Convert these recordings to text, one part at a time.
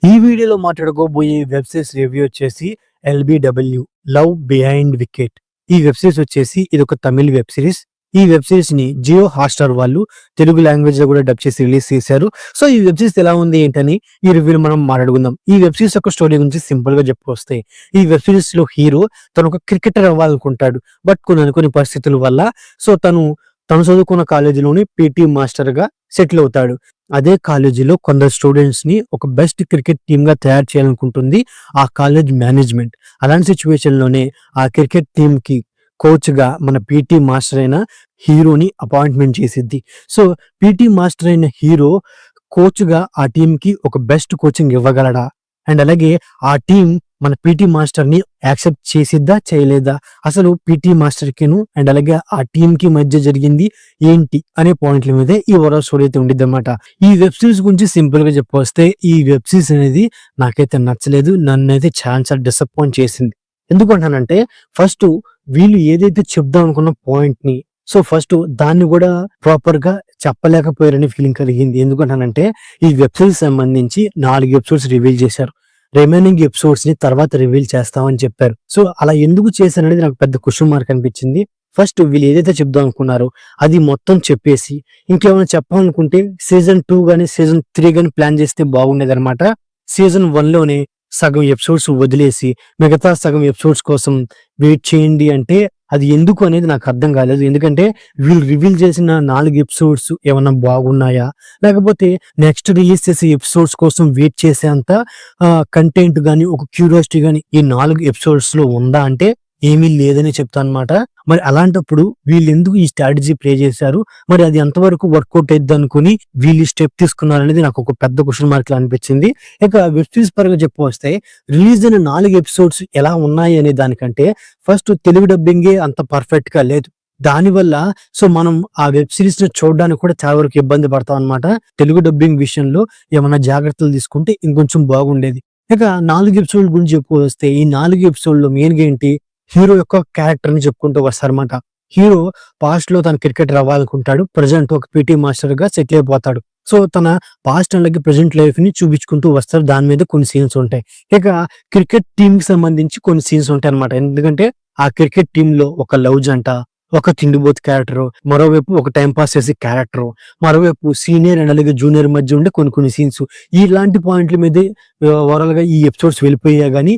ఈ వీడియోలో మాట్లాడుకోబోయే web series review వచ్చేసి ఎల్బిడబ్ల్యూ లవ్ బిహైండ్ వికెట్. ఈ వెబ్ సిరీస్ వచ్చేసి ఇది ఒక తమిళ్ వెబ్ సిరీస్. ఈ వెబ్ సిరీస్ ని జియో హాట్‌స్టార్ వాళ్ళు తెలుగు లాంగ్వేజ్ లో కూడా డబ్ చేసి రిలీజ్ చేశారు. సో ఈ వెబ్ సిరీస్ ఎలా ఉంది ఏంటని ఈ రివ్యూలో మనం మాట్లాడుకుందాం. ఈ వెబ్ సిరీస్ యొక్క స్టోరీ గురించి సింపుల్ గా చెప్పుకొస్తే, ఈ వెబ్ సిరీస్ లో హీరో తను ఒక క్రికెటర్ అవ్వాలనుకుంటాడు. బట్ కొన్ని పరిస్థితుల వల్ల సో తను చదువుకున్న కాలేజీలోని పీటీ మాస్టర్ గా సెటిల్ అవుతాడు. అదే కాలేజీలో కొందరు స్టూడెంట్స్ ని ఒక బెస్ట్ క్రికెట్ టీమ్ గా తయారు చేయాలనుకుంటుంది ఆ కాలేజ్ మేనేజ్మెంట్. అలాంటి సిచ్యువేషన్ లోనే ఆ క్రికెట్ టీమ్ కి కోచ్ గా మన పీటీ మాస్టర్ అయిన హీరోని అపాయింట్మెంట్ చేసిద్ది. సో పీటీ మాస్టర్ అయిన హీరో కోచ్ గా ఆ టీమ్ కి ఒక బెస్ట్ కోచింగ్ ఇవ్వగలడా, అండ్ అలాగే ఆ టీం మన పీటీ మాస్టర్ ని యాక్సెప్ట్ చేసిద్దా చేయలేదా, అసలు పీటీ మాస్టర్ కిను అండ్ అలాగే ఆ టీం కి మధ్య జరిగింది ఏంటి అనే పాయింట్ల మీదే ఈ ఓవరాల్ స్టోరీ అయితే ఉండిద్ది అనమాట. ఈ వెబ్ సిరీస్ గురించి సింపుల్ గా చెప్పొస్తే, ఈ వెబ్ సిరీస్ అనేది నాకైతే నచ్చలేదు. నన్ను అయితే చాలా డిసప్పాయింట్ చేసింది. ఎందుకంటానంటే, ఫస్ట్ వీళ్ళు ఏదైతే చెప్దాం అనుకున్న పాయింట్ ని ఫస్ట్ దాన్ని కూడా ప్రాపర్ గా చెప్పలేకపోయారని ఫీలింగ్ కలిగింది. ఎందుకంటానంటే, ఈ వెబ్ సిరీస్ సంబంధించి 4 ఎపిసోడ్స్ రివీల్ చేశారు. రిమైనింగ్ ఎపిసోడ్స్ ని తర్వాత రివీల్ చేస్తామని చెప్పారు. సో అలా ఎందుకు చేశారనేది నాకు పెద్ద క్వశ్చన్ మార్క్ అనిపించింది. ఫస్ట్ వీళ్ళు ఏదైతే చెప్దాం అనుకున్నారో అది మొత్తం చెప్పేసి ఇంకేమైనా చెప్పాలనుకుంటే సీజన్ 2 గానీ సీజన్ 3 గానీ ప్లాన్ చేస్తే బాగుండేది అనమాట. సీజన్ 1 లోనే సగం ఎపిసోడ్స్ వదిలేసి మిగతా సగం ఎపిసోడ్స్ కోసం వెయిట్ చేయండి అంటే అది ఎందుకు అనేది నాకు అర్థం కాలేదు. ఎందుకంటే వీళ్ళు రివీల్ చేసిన 4 ఎపిసోడ్స్ ఏమన్నా బాగున్నాయా, లేకపోతే నెక్స్ట్ రిలీజ్ చేసే ఎపిసోడ్స్ కోసం వెయిట్ చేసేంత కంటెంట్ గానీ ఒక క్యూరియాసిటీ గానీ ఈ 4 ఎపిసోడ్స్ లో ఉందా అంటే ఏమీ లేదని చెప్తా అనమాట. మరి అలాంటప్పుడు వీళ్ళు ఎందుకు ఈ స్ట్రాటజీ ప్లే చేశారు, మరి అది ఎంతవరకు వర్కౌట్ అయిద్ది అనుకుని వీళ్ళు స్టెప్ తీసుకున్నారు అనేది నాకు ఒక పెద్ద క్వశ్చన్ మార్క్ లా అనిపించింది. ఇక వెబ్ సిరీస్ పరంగా చెప్పొస్తే, రిలీజ్ అయిన 4 ఎపిసోడ్స్ ఎలా ఉన్నాయి అనే దానికంటే ఫస్ట్ తెలుగు డబ్బింగే అంత పర్ఫెక్ట్ గా లేదు. దానివల్ల మనం ఆ వెబ్ సిరీస్ ని చూడడానికి కూడా చాలా వరకు ఇబ్బంది పడతాం అనమాట. తెలుగు డబ్బింగ్ విషయంలో ఏమైనా జాగ్రత్తలు తీసుకుంటే ఇంకొంచెం బాగుండేది. ఇక 4 ఎపిసోడ్ గురించి చెప్పుకొస్తే, ఈ 4 ఎపిసోడ్ లో మెయిన్ గా ఏంటి, హీరో యొక్క క్యారెక్టర్ ని చెప్పుకుంటూ వస్తారన్నమాట. హీరో పాస్ట్ లో తన క్రికెటర్ అవ్వాలనుకుంటాడు. ప్రజెంట్ ఒక పీటీ మాస్టర్ గా సెటిల్ అయిపోతాడు. తన పాస్ట్ అలాగే ప్రజెంట్ లైఫ్ ని చూపించుకుంటూ వస్తారు. దాని మీద కొన్ని సీన్స్ ఉంటాయి. ఇక క్రికెట్ టీమ్ కి సంబంధించి కొన్ని సీన్స్ ఉంటాయి అనమాట. ఎందుకంటే ఆ క్రికెట్ టీమ్ లో ఒక లవ్ జంట, ఒక తిండిబోత్ క్యారెక్టర్, మరోవైపు ఒక టైం పాస్ చేసే క్యారెక్టర్, మరోవైపు సీనియర్ అండ్ అలాగే జూనియర్ మధ్య ఉండే కొన్ని సీన్స్. ఇలాంటి పాయింట్ల మీదే ఓవరాల్ గా ఈ ఎపిసోడ్స్ వెళ్ళిపోయా గానీ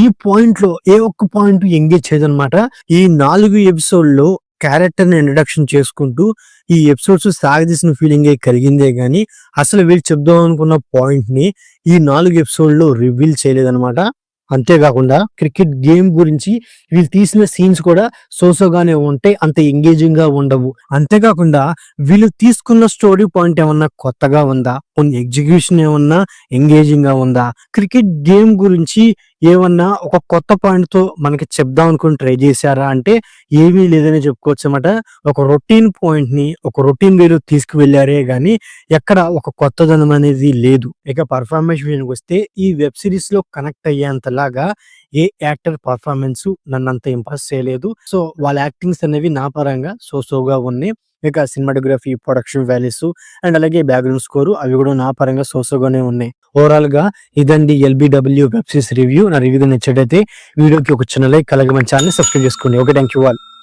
ఈ పాయింట్ లో ఏ ఒక్క పాయింట్ ఎంగేజ్ చేయదనమాట. ఈ 4 ఎపిసోడ్ లో క్యారెక్టర్ ని ఇంట్రడక్షన్ చేసుకుంటూ ఈ ఎపిసోడ్స్ సాగదీసిన ఫీలింగ్ కలిగిందే గానీ అసలు వీళ్ళు చెప్దాం అనుకున్న పాయింట్ ని ఈ 4 ఎపిసోడ్ లో రివీల్ చేయలేదన్నమాట. అంతేకాకుండా క్రికెట్ గేమ్ గురించి వీళ్ళు తీసిన సీన్స్ కూడా సోసోగానే ఉంటాయి, అంత ఎంగేజింగ్ గా ఉండవు. అంతేకాకుండా వీళ్ళు తీసుకున్న స్టోరీ పాయింట్ ఏమన్నా కొత్తగా ఉందా, కొన్ని ఎగ్జిక్యూషన్ ఏమన్నా ఎంగేజింగ్ గా ఉందా, క్రికెట్ గేమ్ గురించి ఏమన్నా ఒక కొత్త పాయింట్ తో మనకి చెప్దాం అనుకుని ట్రై చేశారా అంటే ఏమీ లేదని చెప్పుకోవచ్చు అన్నమాట. ఒక రొటీన్ పాయింట్ ని ఒక రొటీన్ వేలో తీసుకువెళ్లారే గానీ ఎక్కడ ఒక కొత్తదనం అనేది లేదు. ఇక పర్ఫార్మెన్స్ విషయానికి వస్తే, ఈ వెబ్ సిరీస్ లో కనెక్ట్ అయ్యేంతలాగా ఏ యాక్టర్ పర్ఫార్మెన్స్ నన్ను అంత ఇంప్రెస్ చేయలేదు. వాళ్ళ యాక్టింగ్స్ అనేవి నా పరంగా సోగా ఉన్నాయి. ఇక సినిమాటోగ్రఫీ, ప్రొడక్షన్ వాల్యూస్ అండ్ అలాగే బ్యాక్గ్రౌండ్ స్కోర్ అవి కూడా నా పరంగా సోగానే ఉన్నాయి. ఓవరాల్ గా ఇదండి ఎల్బిడబ్ల్యూ వెబ్ సిరీస్ రివ్యూ. నా రివ్యూ నచ్చటైతే వీడియోకి ఒక చిన్న లైక్, అలాగే మన ఛానల్ సబ్స్క్రైబ్ చేసుకోండి. Okay, thank you all.